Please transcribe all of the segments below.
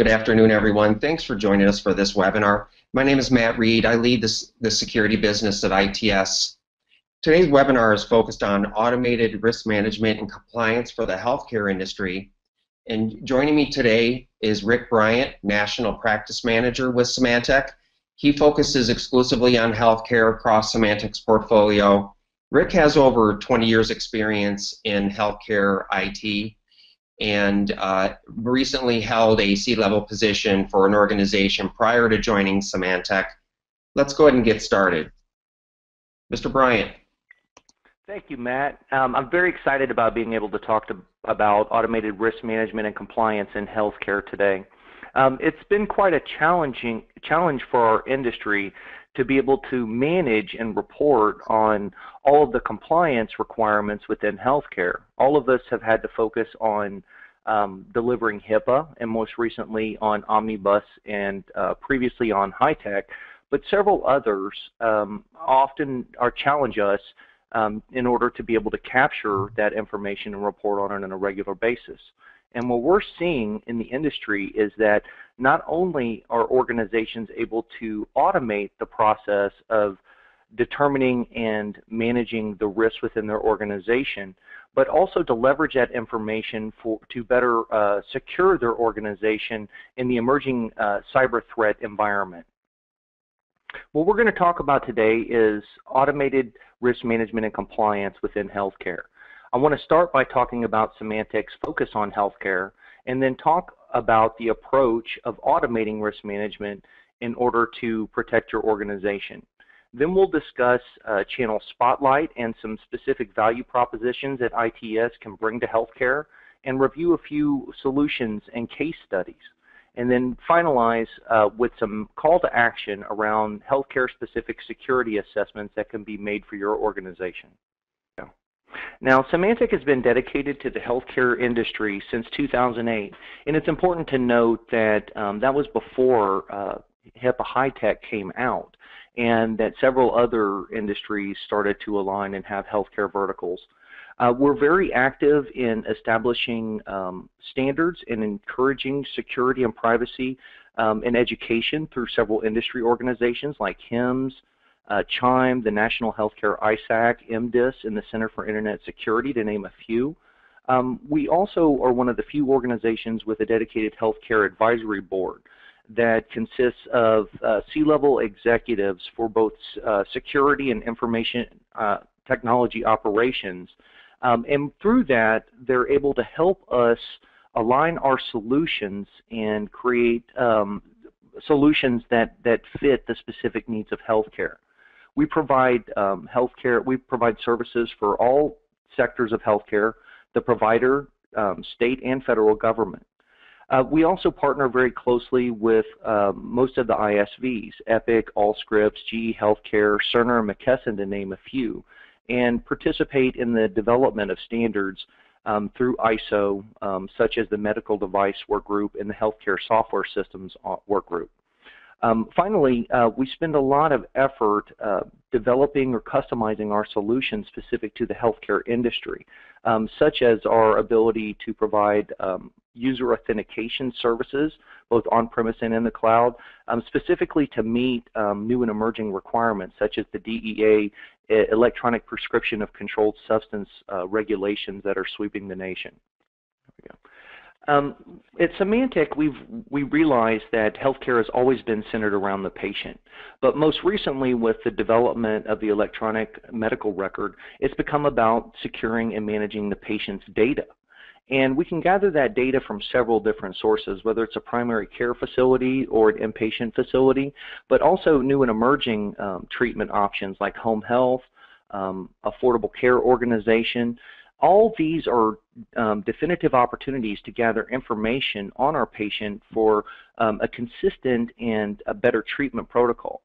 Good afternoon, everyone. Thanks for joining us for this webinar. My name is Matt Reed. I lead the security business at ITS. Today's webinar is focused on automated risk management and compliance for the healthcare industry. And joining me today is Rick Bryant, National Practice Manager with Symantec. He focuses exclusively on healthcare across Symantec's portfolio. Rick has over 20 years experience in healthcare IT and recently held a C-level position for an organization prior to joining Symantec. Let's go ahead and get started. Mr. Bryant. Thank you, Matt. I'm very excited about being able to talk about automated risk management and compliance in healthcare today. It's been quite a challenge for our industry to be able to manage and report on all of the compliance requirements within healthcare. All of us have had to focus on delivering HIPAA and most recently on Omnibus and previously on high-tech, but several others often challenge us in order to be able to capture that information and report on it on a regular basis. And what we're seeing in the industry is that not only are organizations able to automate the process of determining and managing the risks within their organization, but also to leverage that information to better secure their organization in the emerging cyber threat environment. What we're going to talk about today is automated risk management and compliance within healthcare. I want to start by talking about Symantec's focus on healthcare and then talk about the approach of automating risk management in order to protect your organization. Then we'll discuss Channel Spotlight and some specific value propositions that ITS can bring to healthcare and review a few solutions and case studies. And then finalize with some call to action around healthcare-specific security assessments that can be made for your organization. Now, Symantec has been dedicated to the healthcare industry since 2008, and it's important to note that that was before HIPAA high-tech came out, and that several other industries started to align and have healthcare verticals. We're very active in establishing standards and encouraging security and privacy and education through several industry organizations like HIMSS, CHIME, the National Healthcare ISAC, MDIS, and the Center for Internet Security, to name a few. We also are one of the few organizations with a dedicated healthcare advisory board that consists of C-level executives for both security and information technology operations. And through that, they're able to help us align our solutions and create solutions that fit the specific needs of healthcare. We provide we provide services for all sectors of healthcare, the provider, state and federal government. We also partner very closely with most of the ISVs, Epic, Allscripts, GE Healthcare, Cerner, and McKesson, to name a few, and participate in the development of standards through ISO, such as the Medical Device Work Group and the Healthcare Software Systems Work Group. Finally, we spend a lot of effort developing or customizing our solutions specific to the healthcare industry, such as our ability to provide user authentication services, both on-premise and in the cloud, specifically to meet new and emerging requirements, such as the DEA electronic prescription of controlled substance regulations that are sweeping the nation. There we go. At Symantec, we realized that healthcare has always been centered around the patient, but most recently with the development of the electronic medical record, it's become about securing and managing the patient's data. And we can gather that data from several different sources, whether it's a primary care facility or an inpatient facility, but also new and emerging treatment options like home health, affordable care organization. All these are definitive opportunities to gather information on our patient for a consistent and a better treatment protocol.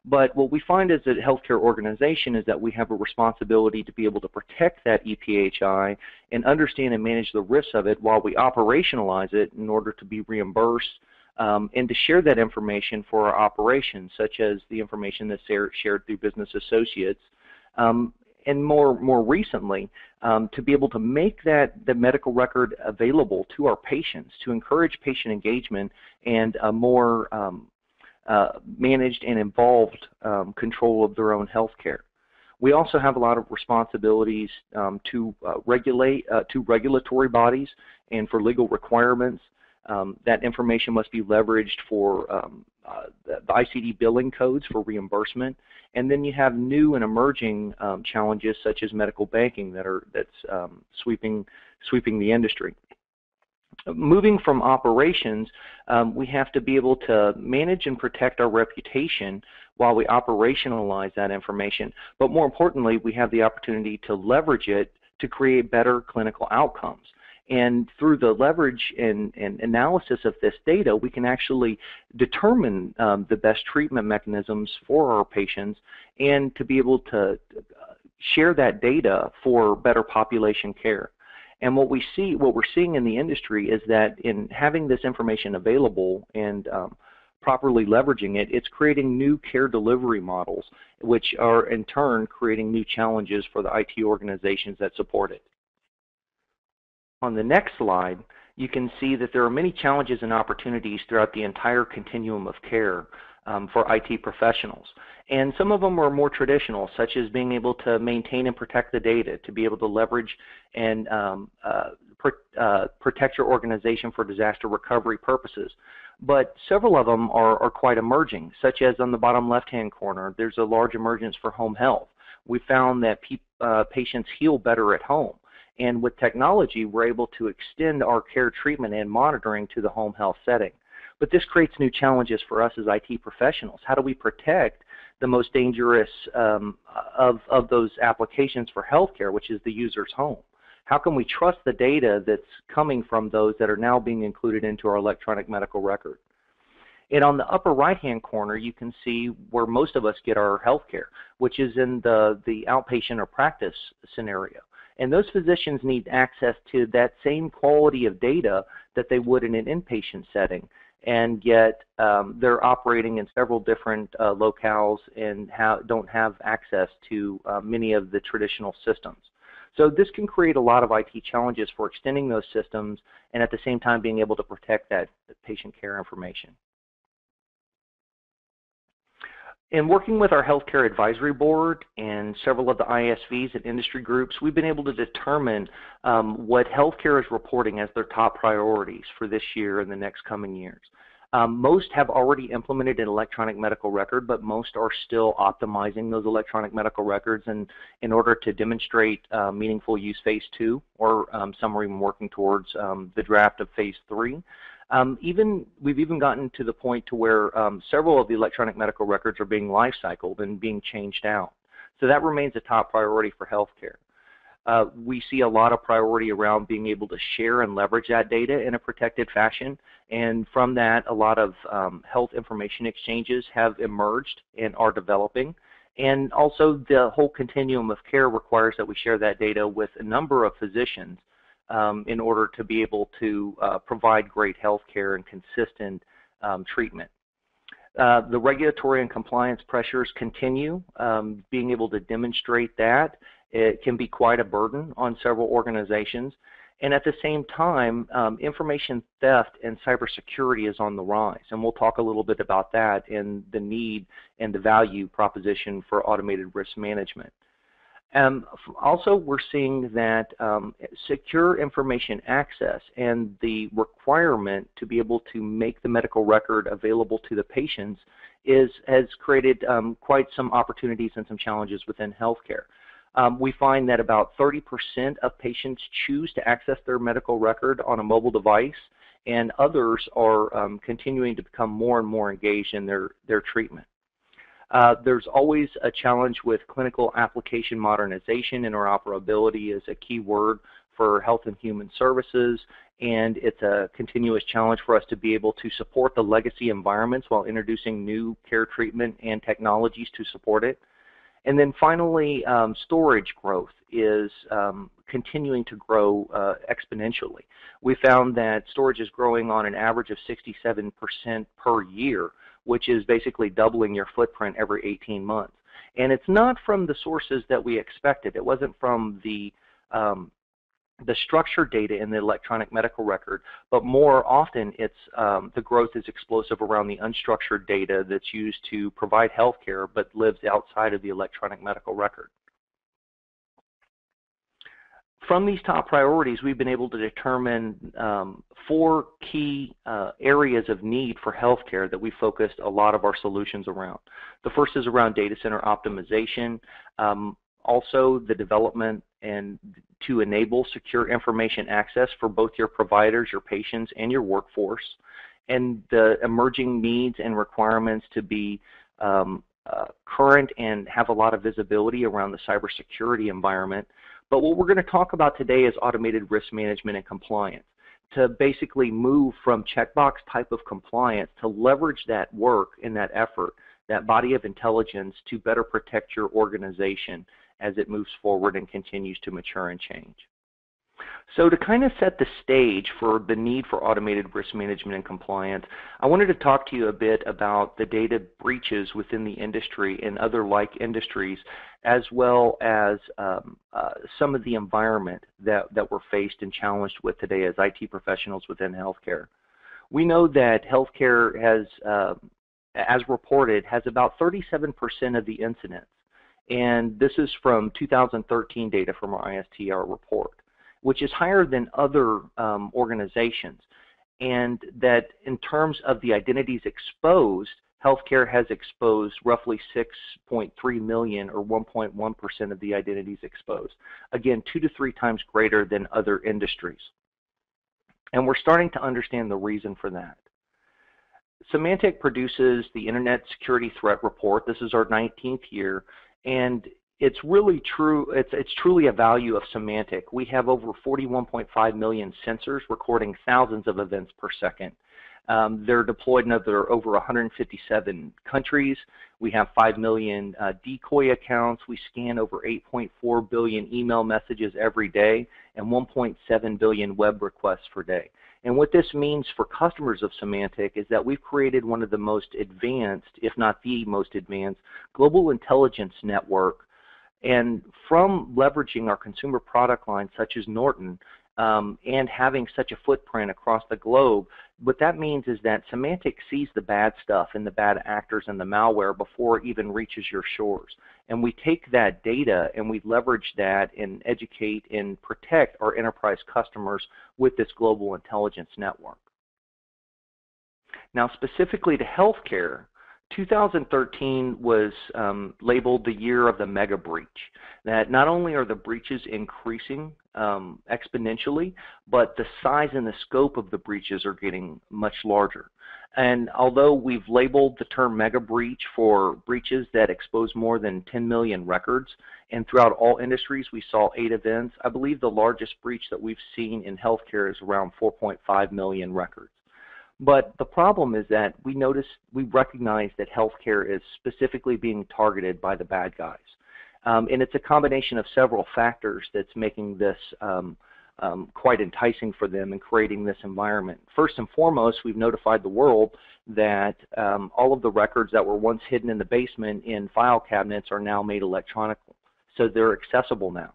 But what we find as a healthcare organization is that we have a responsibility to be able to protect that EPHI and understand and manage the risks of it while we operationalize it in order to be reimbursed and to share that information for our operations, such as the information that's shared through business associates. And more recently, to be able to make the medical record available to our patients, to encourage patient engagement and a more managed and involved control of their own health care. We also have a lot of responsibilities to regulatory bodies and for legal requirements. That information must be leveraged for the ICD billing codes for reimbursement, and then you have new and emerging challenges such as medical banking that's sweeping the industry. Moving from operations, we have to be able to manage and protect our reputation while we operationalize that information. But more importantly, we have the opportunity to leverage it to create better clinical outcomes. And through the leverage and analysis of this data, we can actually determine the best treatment mechanisms for our patients and to be able to share that data for better population care. And what we're seeing in the industry is that in having this information available and properly leveraging it, it's creating new care delivery models, which are in turn creating new challenges for the IT organizations that support it. On the next slide, you can see that there are many challenges and opportunities throughout the entire continuum of care for IT professionals. And some of them are more traditional, such as being able to maintain and protect the data, to be able to leverage and protect your organization for disaster recovery purposes. But several of them are quite emerging, such as on the bottom left-hand corner, there's a large emergence for home health. We found that patients heal better at home. And with technology, we're able to extend our care treatment and monitoring to the home health setting. But this creates new challenges for us as IT professionals. How do we protect the most dangerous of those applications for healthcare, which is the user's home? How can we trust the data that's coming from those that are now being included into our electronic medical record? And on the upper right-hand corner, you can see where most of us get our healthcare, which is in the outpatient or practice scenario. And those physicians need access to that same quality of data that they would in an inpatient setting. And yet they're operating in several different locales and don't have access to many of the traditional systems. So this can create a lot of IT challenges for extending those systems and at the same time being able to protect that patient care information. In working with our Healthcare Advisory Board and several of the ISVs and industry groups, we've been able to determine what healthcare is reporting as their top priorities for this year and the next coming years. Most have already implemented an electronic medical record, but most are still optimizing those electronic medical records in order to demonstrate meaningful use phase 2, or some are even working towards the draft of phase 3. We've even gotten to the point to where several of the electronic medical records are being life-cycled and being changed out. So that remains a top priority for healthcare. We see a lot of priority around being able to share and leverage that data in a protected fashion, and from that a lot of health information exchanges have emerged and are developing. And also the whole continuum of care requires that we share that data with a number of physicians in order to be able to provide great health care and consistent treatment. The regulatory and compliance pressures continue. Being able to demonstrate that, it can be quite a burden on several organizations. And at the same time, information theft and cybersecurity is on the rise. And we'll talk a little bit about that and the need and the value proposition for automated risk management. Also, we're seeing that secure information access and the requirement to be able to make the medical record available to the patients has created quite some opportunities and some challenges within healthcare. We find that about 30% of patients choose to access their medical record on a mobile device, and others are continuing to become more and more engaged in their treatment. There's always a challenge with clinical application modernization. Interoperability is a key word for health and human services, and it's a continuous challenge for us to be able to support the legacy environments while introducing new care treatment and technologies to support it. And then finally, storage growth is continuing to grow exponentially. We found that storage is growing on an average of 67% per year, which is basically doubling your footprint every 18 months. And it's not from the sources that we expected. It wasn't from the the structured data in the electronic medical record, but more often it's the growth is explosive around the unstructured data that's used to provide healthcare but lives outside of the electronic medical record. From these top priorities, we've been able to determine 4 key areas of need for healthcare that we focused a lot of our solutions around. The first is around data center optimization, also the development and to enable secure information access for both your providers, your patients, and your workforce, and the emerging needs and requirements to be current and have a lot of visibility around the cybersecurity environment. But what we're going to talk about today is automated risk management and compliance, to basically move from checkbox type of compliance to leverage that work and that effort, that body of intelligence, to better protect your organization as it moves forward and continues to mature and change. So to kind of set the stage for the need for automated risk management and compliance, I wanted to talk to you a bit about the data breaches within the industry and other like industries, as well as some of the environment that we're faced and challenged with today as IT professionals within healthcare. We know that healthcare has, as reported, has about 37% of the incidents. And this is from 2013 data from our ISTR report, which is higher than other organizations. And that in terms of the identities exposed, healthcare has exposed roughly 6.3 million, or 1.1% of the identities exposed. Again, 2 to 3 times greater than other industries. And we're starting to understand the reason for that. Symantec produces the Internet Security Threat Report. This is our 19th year. And it's really true, it's truly a value of Symantec. We have over 41.5 million sensors recording thousands of events per second. They're deployed in over 157 countries. We have 5 million decoy accounts. We scan over 8.4 billion email messages every day and 1.7 billion web requests per day. And what this means for customers of Symantec is that we've created one of the most advanced, if not the most advanced, global intelligence network. And from leveraging our consumer product line, such as Norton, and having such a footprint across the globe, what that means is that Symantec sees the bad stuff and the bad actors and the malware before it even reaches your shores. And we take that data and we leverage that and educate and protect our enterprise customers with this global intelligence network. Now, specifically to healthcare, 2013 was labeled the year of the mega breach. That not only are the breaches increasing exponentially, but the size and the scope of the breaches are getting much larger. And although we've labeled the term mega breach for breaches that expose more than 10 million records, and throughout all industries we saw 8 events, I believe the largest breach that we've seen in healthcare is around 4.5 million records. But the problem is that we recognize that healthcare is specifically being targeted by the bad guys. And it's a combination of several factors that's making this quite enticing for them and creating this environment. First and foremost, we've notified the world that all of the records that were once hidden in the basement in file cabinets are now made electronic, so they're accessible now.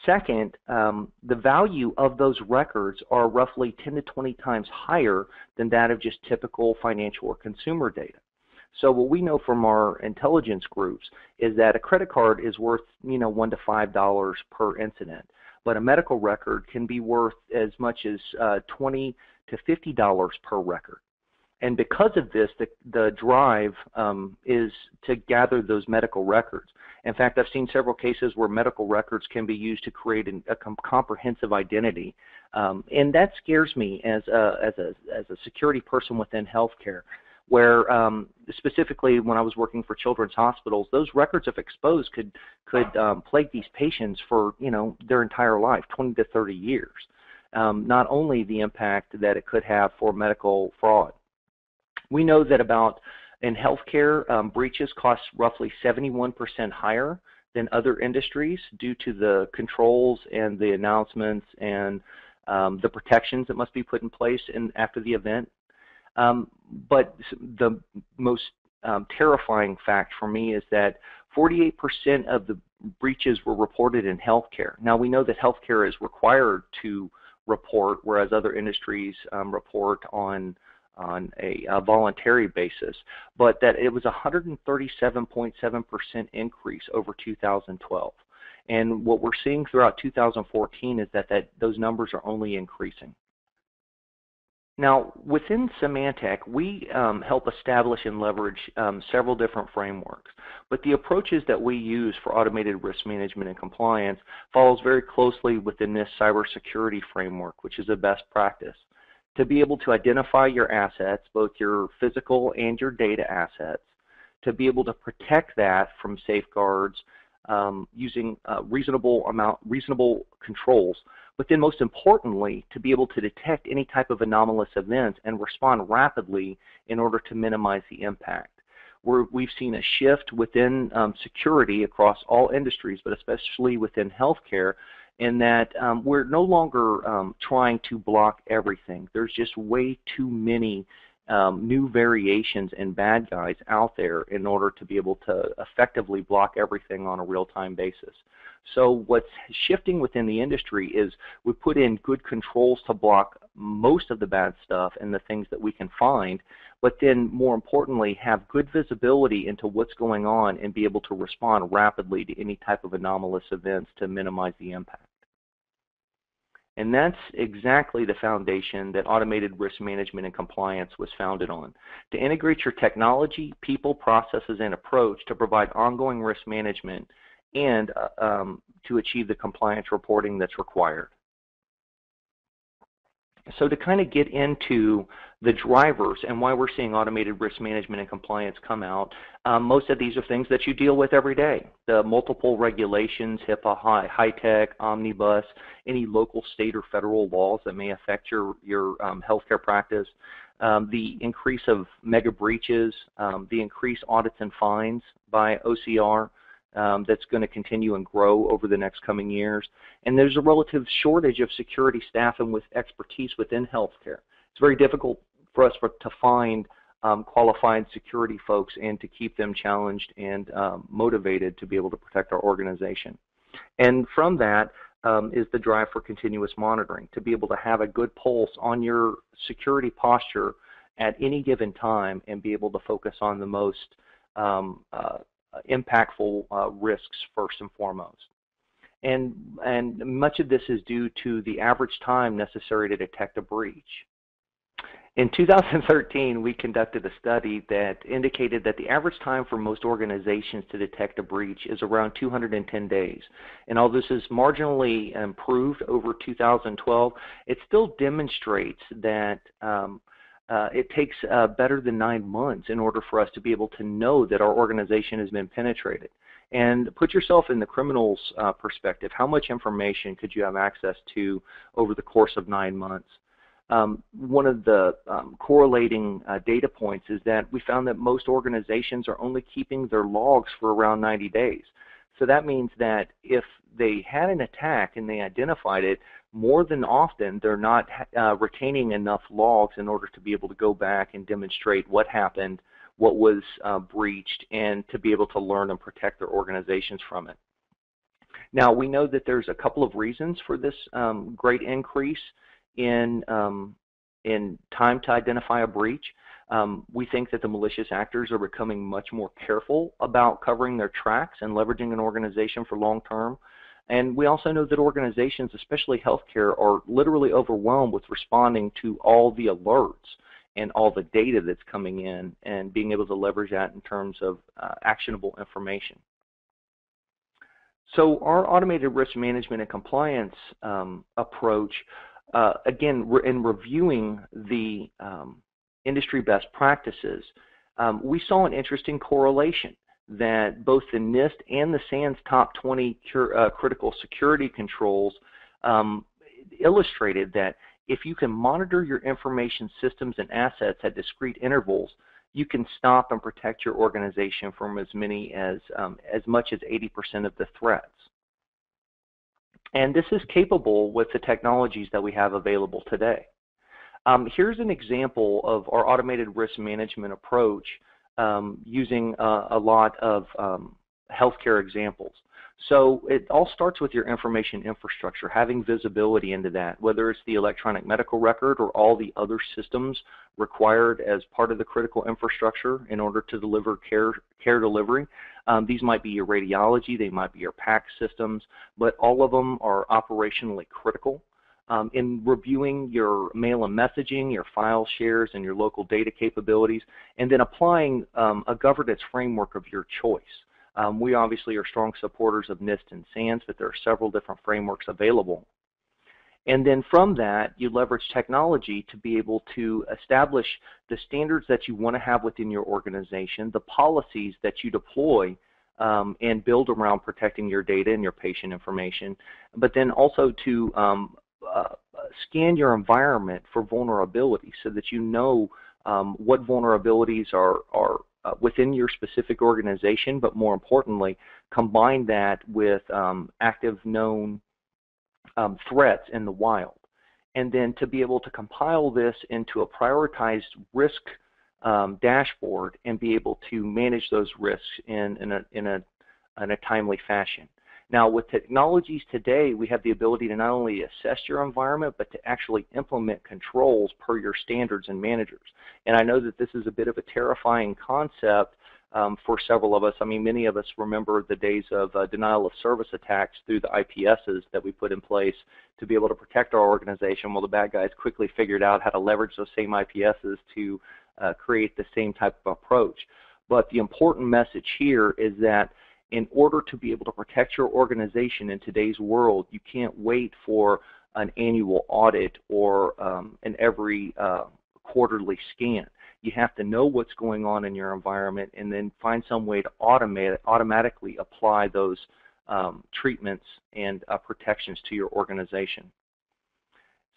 Second, the value of those records are roughly 10 to 20 times higher than that of just typical financial or consumer data. So what we know from our intelligence groups is that a credit card is worth, $1 to $5 per incident, but a medical record can be worth as much as $20 to $50 per record. And because of this, the drive is to gather those medical records. In fact, I've seen several cases where medical records can be used to create a comprehensive identity. And that scares me as a security person within healthcare, where specifically when I was working for children's hospitals, those records, if exposed, could plague these patients for their entire life, 20 to 30 years. Not only the impact that it could have for medical fraud. We know that in healthcare, breaches cost roughly 71% higher than other industries due to the controls and the announcements and the protections that must be put in place after the event. But the most terrifying fact for me is that 48% of the breaches were reported in healthcare. Now we know that healthcare is required to report, whereas other industries report on a voluntary basis, but that it was 137.7% increase over 2012. And what we're seeing throughout 2014 is that those numbers are only increasing. Now, within Symantec, we help establish and leverage several different frameworks, but the approaches that we use for automated risk management and compliance follows very closely within this cybersecurity framework, which is a best practice. To be able to identify your assets, both your physical and your data assets, to be able to protect that from safeguards using reasonable controls, but then most importantly, to be able to detect any type of anomalous events and respond rapidly in order to minimize the impact. We've seen a shift within security across all industries, but especially within healthcare, in that we're no longer trying to block everything. There's just way too many new variations and bad guys out there in order to be able to effectively block everything on a real-time basis. So what's shifting within the industry is we put in good controls to block most of the bad stuff and the things that we can find, but then more importantly have good visibility into what's going on and be able to respond rapidly to any type of anomalous events to minimize the impact. And that's exactly the foundation that automated risk management and compliance was founded on. To integrate your technology, people, processes, and approach to provide ongoing risk management and to achieve the compliance reporting that's required. So to kind of get into the drivers and why we're seeing automated risk management and compliance come out, most of these are things that you deal with every day. The multiple regulations, HIPAA, high-tech, omnibus, any local, state, or federal laws that may affect your healthcare practice, the increase of mega breaches, the increased audits and fines by OCR, that's going to continue and grow over the next coming years. And there's a relative shortage of security staff and with expertise within healthcare. It's very difficult for us to find qualified security folks and to keep them challenged and motivated to be able to protect our organization. And from that is the drive for continuous monitoring, to be able to have a good pulse on your security posture at any given time and be able to focus on the most impactful risks first and foremost. And much of this is due to the average time necessary to detect a breach. In 2013, we conducted a study that indicated that the average time for most organizations to detect a breach is around 210 days. And although this is marginally improved over 2012, it still demonstrates that it takes better than 9 months in order for us to be able to know that our organization has been penetrated. And put yourself in the criminal's perspective. How much information could you have access to over the course of 9 months? One of the correlating data points is that we found that most organizations are only keeping their logs for around 90 days. So that means that if they had an attack and they identified it, more than often they're not retaining enough logs in order to be able to go back and demonstrate what happened, what was breached, and to be able to learn and protect their organizations from it. Now, we know that there's a couple of reasons for this great increase in time to identify a breach. We think that the malicious actors are becoming much more careful about covering their tracks and leveraging an organization for long term. And we also know that organizations, especially healthcare, are literally overwhelmed with responding to all the alerts and all the data that's coming in and being able to leverage that in terms of actionable information. So our automated risk management and compliance approach, again, in reviewing the industry best practices, we saw an interesting correlation that both the NIST and the SANS top 20 critical security controls illustrated that if you can monitor your information systems and assets at discrete intervals, you can stop and protect your organization from as much as 80% of the threats. And this is capable with the technologies that we have available today. Here's an example of our automated risk management approach using a lot of healthcare examples. So it all starts with your information infrastructure, having visibility into that, whether it's the electronic medical record or all the other systems required as part of the critical infrastructure in order to deliver care delivery. These might be your radiology, they might be your PACS systems, but all of them are operationally critical. In reviewing your mail and messaging, your file shares, and your local data capabilities, and then applying a governance framework of your choice. We obviously are strong supporters of NIST and SANS, but there are several different frameworks available. And then from that, you leverage technology to be able to establish the standards that you want to have within your organization, the policies that you deploy and build around protecting your data and your patient information, but then also to scan your environment for vulnerability so that you know what vulnerabilities are within your specific organization, but more importantly, combine that with active known threats in the wild. And then to be able to compile this into a prioritized risk dashboard and be able to manage those risks in a timely fashion. Now, with technologies today, we have the ability to not only assess your environment, but to actually implement controls per your standards and managers. And I know that this is a bit of a terrifying concept for several of us. I mean, many of us remember the days of denial of service attacks through the IPSs that we put in place to be able to protect our organization, while the bad guys quickly figured out how to leverage those same IPSs to create the same type of approach. But the important message here is that in order to be able to protect your organization in today's world, you can't wait for an annual audit or an every quarterly scan. You have to know what's going on in your environment and then find some way to automatically apply those treatments and protections to your organization.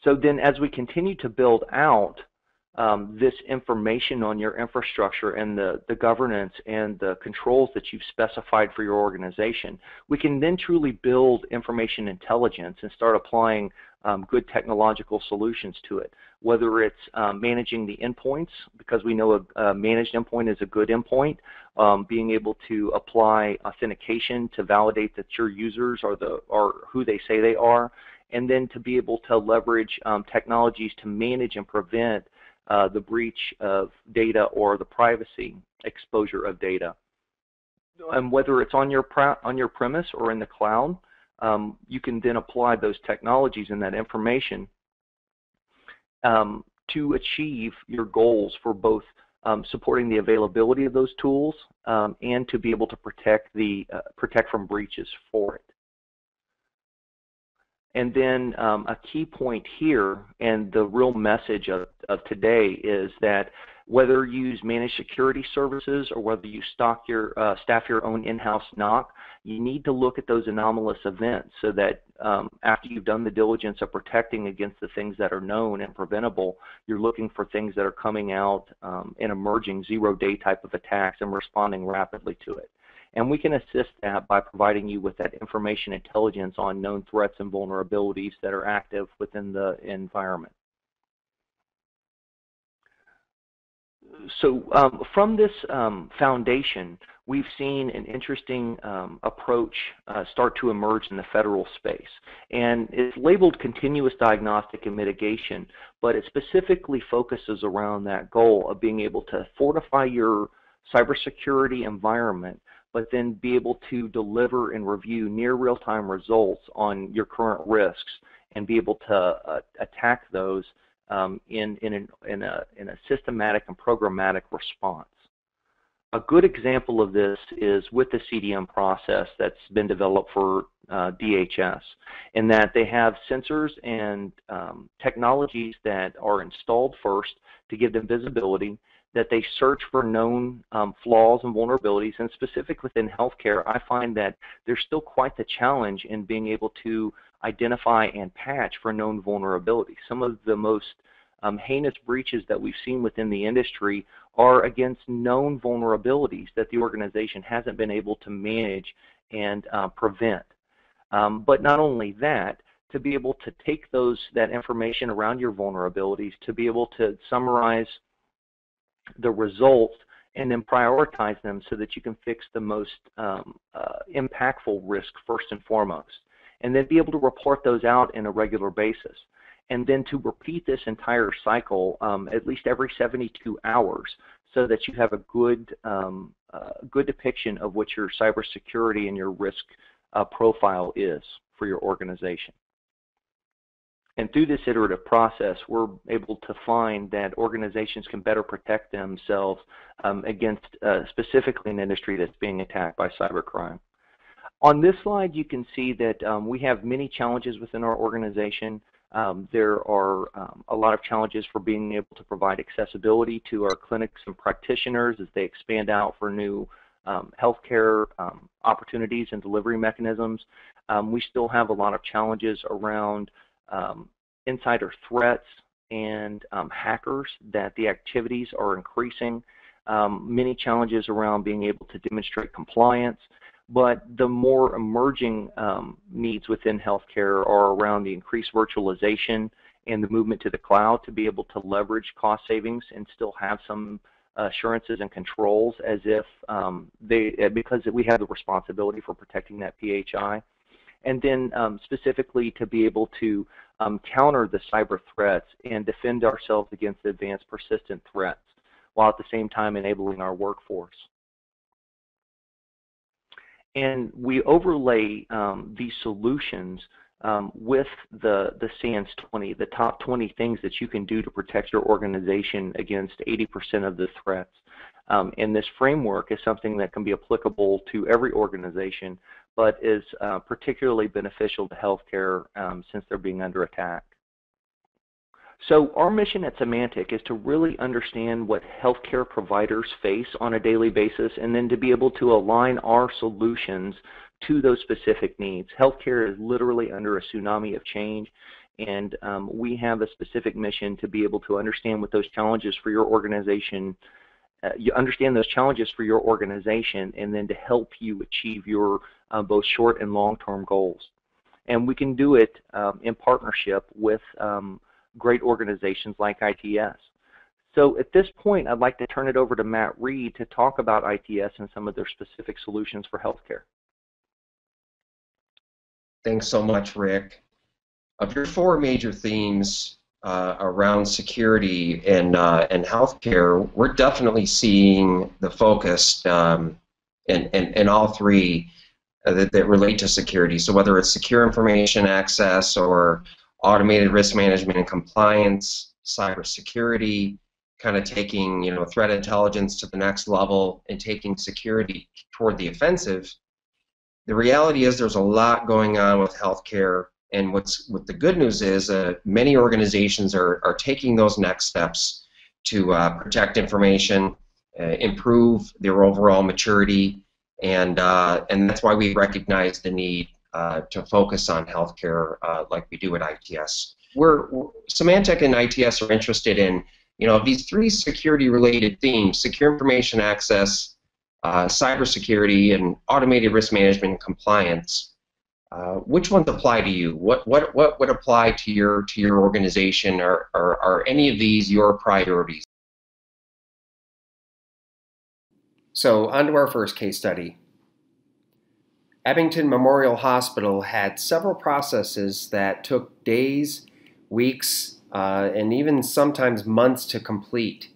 So then as we continue to build out this information on your infrastructure and the governance and the controls that you've specified for your organization, we can then truly build information intelligence and start applying good technological solutions to it, whether it's managing the endpoints, because we know a managed endpoint is a good endpoint, being able to apply authentication to validate that your users are who they say they are, and then to be able to leverage technologies to manage and prevent the breach of data or the privacy exposure of data. And whether it's on your premise or in the cloud, you can then apply those technologies and that information to achieve your goals for both supporting the availability of those tools and to be able to protect from breaches for it. And then a key point here, and the real message of today, is that whether you use managed security services or whether you staff your own in-house NOC, you need to look at those anomalous events so that after you've done the diligence of protecting against the things that are known and preventable, you're looking for things that are coming out and emerging zero-day type of attacks and responding rapidly to it. And we can assist that by providing you with that information intelligence on known threats and vulnerabilities that are active within the environment. So from this foundation, we've seen an interesting approach start to emerge in the federal space. And it's labeled continuous diagnostic and mitigation, but it specifically focuses around that goal of being able to fortify your cybersecurity environment, but then be able to deliver and review near real-time results on your current risks and be able to attack those in a systematic and programmatic response. A good example of this is with the CDM process that's been developed for DHS, in that they have sensors and technologies that are installed first to give them visibility, that they search for known flaws and vulnerabilities. And specific within healthcare, I find that there's still quite the challenge in being able to identify and patch for known vulnerabilities. Some of the most heinous breaches that we've seen within the industry are against known vulnerabilities that the organization hasn't been able to manage and prevent. But not only that, to be able to take that information around your vulnerabilities, to be able to summarize the results and then prioritize them so that you can fix the most impactful risk first and foremost, and then be able to report those out in a regular basis. And then to repeat this entire cycle at least every 72 hours so that you have a good, good depiction of what your cybersecurity and your risk profile is for your organization. And through this iterative process, we're able to find that organizations can better protect themselves against specifically an industry that's being attacked by cybercrime. On this slide, you can see that we have many challenges within our organization. There are a lot of challenges for being able to provide accessibility to our clinics and practitioners as they expand out for new healthcare opportunities and delivery mechanisms. We still have a lot of challenges around insider threats and hackers, that the activities are increasing. Many challenges around being able to demonstrate compliance. But the more emerging needs within healthcare are around the increased virtualization and the movement to the cloud to be able to leverage cost savings and still have some assurances and controls as if because we have the responsibility for protecting that PHI. And then specifically to be able to counter the cyber threats and defend ourselves against advanced persistent threats, while at the same time enabling our workforce. And we overlay these solutions with the SANS 20, the top 20 things that you can do to protect your organization against 80% of the threats. And this framework is something that can be applicable to every organization, but is particularly beneficial to healthcare since they're being under attack. So our mission at Symantec is to really understand what healthcare providers face on a daily basis, and then to be able to align our solutions to those specific needs. Healthcare is literally under a tsunami of change, and we have a specific mission to be able to understand what those challenges for your organization, and then to help you achieve your both short and long-term goals. And we can do it in partnership with great organizations like ITS. So at this point, I'd like to turn it over to Matt Reed to talk about ITS and some of their specific solutions for healthcare. Thanks so much, Rick. Of your four major themes around security and healthcare, we're definitely seeing the focus in all three that relate to security. So whether it's secure information access or automated risk management and compliance, cybersecurity, kind of taking threat intelligence to the next level and taking security toward the offensive. The reality is there's a lot going on with healthcare, and what the good news is many organizations are taking those next steps to protect information, improve their overall maturity, and that's why we recognize the need to focus on healthcare like we do at ITS. Symantec and ITS are interested in these three security-related themes: secure information access, cybersecurity, and automated risk management and compliance. Which ones apply to you? What would apply to your organization? Are any of these your priorities? So on to our first case study. Abington Memorial Hospital had several processes that took days, weeks, and even sometimes months to complete.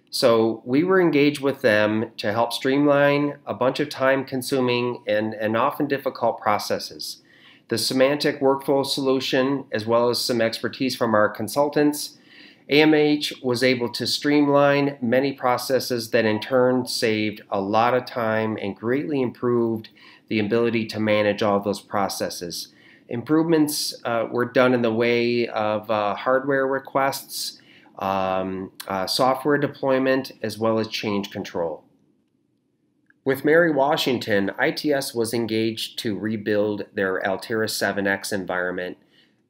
So we were engaged with them to help streamline a bunch of time-consuming and often difficult processes. The Symantec workflow solution, as well as some expertise from our consultants, AMH was able to streamline many processes that in turn saved a lot of time and greatly improved the ability to manage all those processes. Improvements were done in the way of hardware requests, software deployment, as well as change control. With Mary Washington, ITS was engaged to rebuild their Altera 7X environment,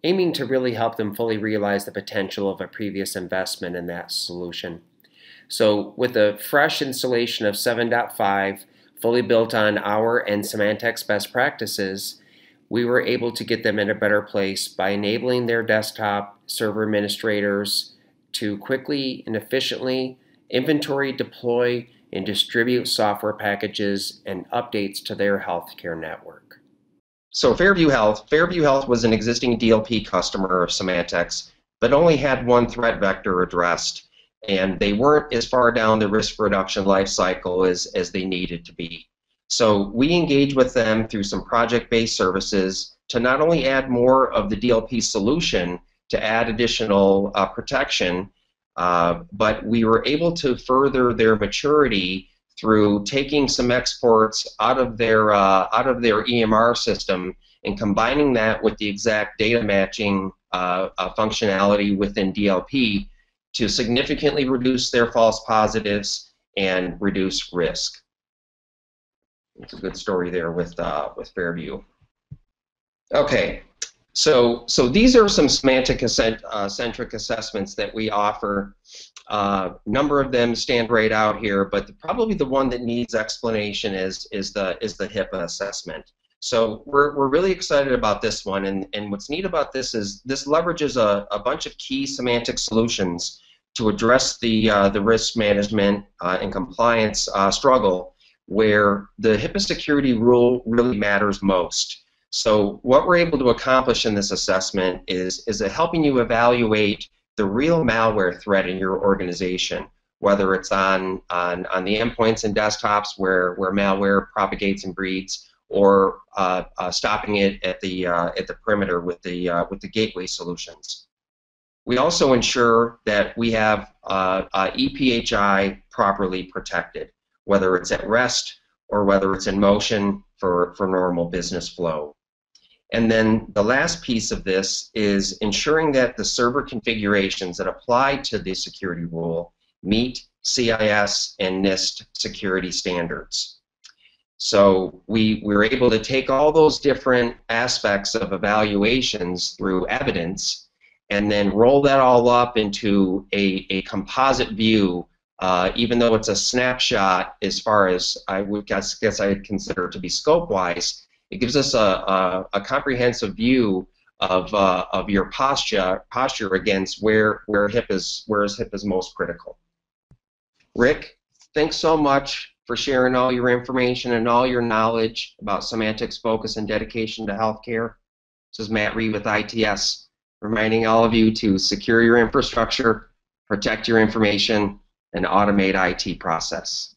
aiming to really help them fully realize the potential of a previous investment in that solution. So with a fresh installation of 7.5, fully built on our and Symantec's best practices, we were able to get them in a better place by enabling their desktop server administrators to quickly and efficiently inventory, deploy, and distribute software packages and updates to their healthcare network. So Fairview Health was an existing DLP customer of Symantec's, but only had one threat vector addressed, and they weren't as far down the risk reduction life cycle as they needed to be. So we engaged with them through some project-based services to not only add more of the DLP solution to add additional protection, but we were able to further their maturity through taking some exports out of their EMR system and combining that with the exact data matching functionality within DLP to significantly reduce their false positives and reduce risk. It's a good story there with Fairview. Okay, so these are some Symantec centric assessments that we offer. Number of them stand right out here, but probably the one that needs explanation is the HIPAA assessment. So we're really excited about this one, and what's neat about this is this leverages a bunch of key Symantec solutions to address the risk management and compliance struggle where the HIPAA security rule really matters most. So what we're able to accomplish in this assessment is helping you evaluate the real malware threat in your organization, whether it's on the endpoints and desktops where malware propagates and breeds, or stopping it at the perimeter with the gateway solutions. We also ensure that we have EPHI properly protected, whether it's at rest or whether it's in motion for normal business flow. And then the last piece of this is ensuring that the server configurations that apply to the security rule meet CIS and NIST security standards. So we were able to take all those different aspects of evaluations through evidence and then roll that all up into a composite view, even though it's a snapshot as far as I would guess I'd consider it to be scope-wise. It gives us a comprehensive view of your posture against where HIPAA is most critical. Rick, thanks so much for sharing all your information and all your knowledge about Symantec's focus and dedication to healthcare. This is Matt Reed with ITS, reminding all of you to secure your infrastructure, protect your information, and automate IT process.